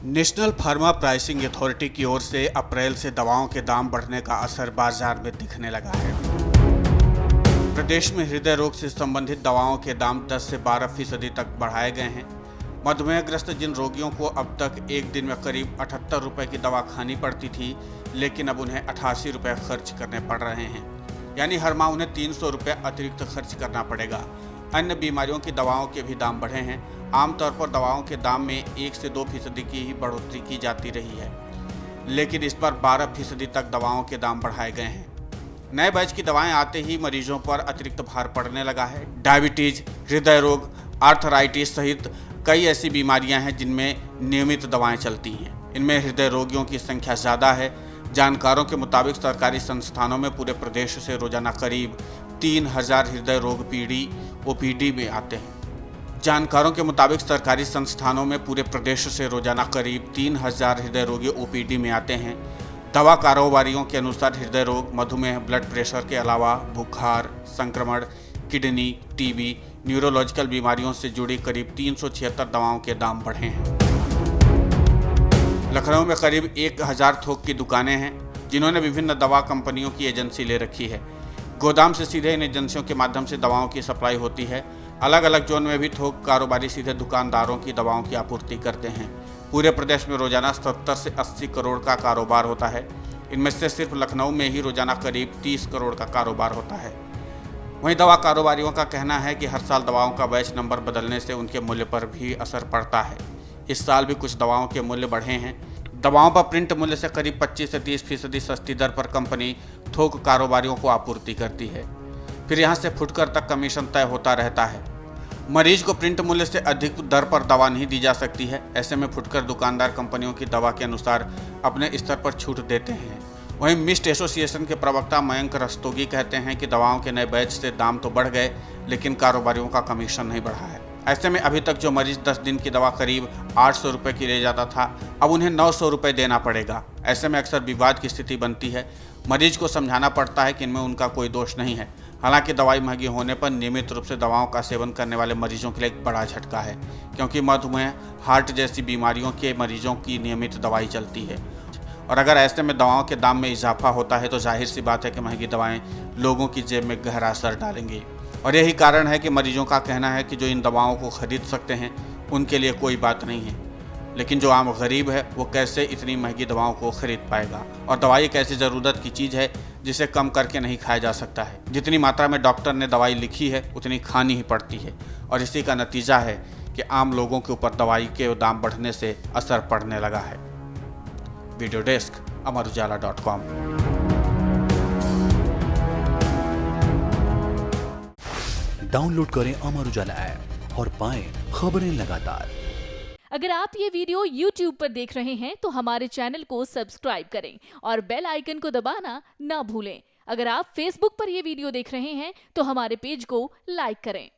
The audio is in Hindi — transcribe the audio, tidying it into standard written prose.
नेशनल फार्मा प्राइसिंग अथॉरिटी की ओर से अप्रैल से दवाओं के दाम बढ़ने का असर बाजार में दिखने लगा है। प्रदेश में हृदय रोग से संबंधित दवाओं के दाम 10 से 12% तक बढ़ाए गए हैं। मधुमेहग्रस्त जिन रोगियों को अब तक एक दिन में करीब 78 रुपए की दवा खानी पड़ती थी, लेकिन अब उन्हें 88 रुपए खर्च करने पड़ रहे हैं, यानी हर माह उन्हें 300 रुपये अतिरिक्त खर्च करना पड़ेगा। अन्य बीमारियों की दवाओं के भी दाम बढ़े हैं। आमतौर पर दवाओं के दाम में 1 से 2% की ही बढ़ोतरी की जाती रही है, लेकिन इस बार 12% तक दवाओं के दाम बढ़ाए गए हैं। नए बैच की दवाएं आते ही मरीजों पर अतिरिक्त भार पड़ने लगा है। डायबिटीज, हृदय रोग, आर्थराइटिस सहित कई ऐसी बीमारियां हैं जिनमें नियमित दवाएं चलती हैं। इनमें हृदय रोगियों की संख्या ज़्यादा है। जानकारों के मुताबिक सरकारी संस्थानों में पूरे प्रदेश से रोजाना करीब 3000 हृदय रोग पीढ़ी ओपीडी में आते हैं। जानकारों के मुताबिक सरकारी संस्थानों में पूरे प्रदेश से रोजाना करीब 3000 हृदय रोगी ओपीडी में आते हैं। दवा कारोबारियों के अनुसार हृदय रोग, मधुमेह, ब्लड प्रेशर के अलावा बुखार, संक्रमण, किडनी, टीबी, न्यूरोलॉजिकल बीमारियों से जुड़ी करीब 376 दवाओं के दाम बढ़े हैं। लखनऊ में करीब 1000 थोक की दुकानें हैं, जिन्होंने विभिन्न दवा कंपनियों की एजेंसी ले रखी है। गोदाम से सीधे इन एजेंसियों के माध्यम से दवाओं की सप्लाई होती है। अलग अलग जोन में भी थोक कारोबारी सीधे दुकानदारों की दवाओं की आपूर्ति करते हैं। पूरे प्रदेश में रोजाना 70 से 80 करोड़ का कारोबार होता है। इनमें से सिर्फ लखनऊ में ही रोजाना करीब 30 करोड़ का कारोबार होता है। वहीं दवा कारोबारियों का कहना है कि हर साल दवाओं का बैच नंबर बदलने से उनके मूल्य पर भी असर पड़ता है। इस साल भी कुछ दवाओं के मूल्य बढ़े हैं। दवाओं पर प्रिंट मूल्य से करीब 25 से 30% सस्ती दर पर कंपनी थोक कारोबारियों को आपूर्ति करती है। फिर यहां से फुटकर तक कमीशन तय होता रहता है। मरीज को प्रिंट मूल्य से अधिक दर पर दवा नहीं दी जा सकती है। ऐसे में फुटकर दुकानदार कंपनियों की दवा के अनुसार अपने स्तर पर छूट देते हैं। वहीं मिस्ट एसोसिएशन के प्रवक्ता मयंक रस्तोगी कहते हैं कि दवाओं के नए बैच से दाम तो बढ़ गए, लेकिन कारोबारियों का कमीशन नहीं बढ़ा है। ऐसे में अभी तक जो मरीज 10 दिन की दवा करीब 800 रुपये की ले जाता था, अब उन्हें 900 रुपये देना पड़ेगा। ऐसे में अक्सर विवाद की स्थिति बनती है। मरीज को समझाना पड़ता है कि इनमें उनका कोई दोष नहीं है। हालांकि दवाई महंगी होने पर नियमित रूप से दवाओं का सेवन करने वाले मरीजों के लिए एक बड़ा झटका है, क्योंकि मधुमेह, हार्ट जैसी बीमारियों के मरीजों की नियमित दवाई चलती है। और अगर ऐसे में दवाओं के दाम में इजाफा होता है तो जाहिर सी बात है कि महंगी दवाएं लोगों की जेब में गहरा असर डालेंगी। और यही कारण है कि मरीजों का कहना है कि जो इन दवाओं को खरीद सकते हैं उनके लिए कोई बात नहीं है, लेकिन जो आम गरीब है वो कैसे इतनी महंगी दवाओं को खरीद पाएगा। और दवाई एक ऐसी ज़रूरत की चीज़ है जिसे कम करके नहीं खाया जा सकता है। जितनी मात्रा में डॉक्टर ने दवाई लिखी है उतनी खानी ही पड़ती है, और इसी का नतीजा है कि आम लोगों के ऊपर दवाई के दाम बढ़ने से असर पड़ने लगा है। Video desk amarujala.com। डाउनलोड करें अमर उजाला ऐप और पाएं खबरें लगातार। अगर आप ये वीडियो YouTube पर देख रहे हैं तो हमारे चैनल को सब्सक्राइब करें और बेल आइकन को दबाना ना भूलें। अगर आप Facebook पर ये वीडियो देख रहे हैं तो हमारे पेज को लाइक करें।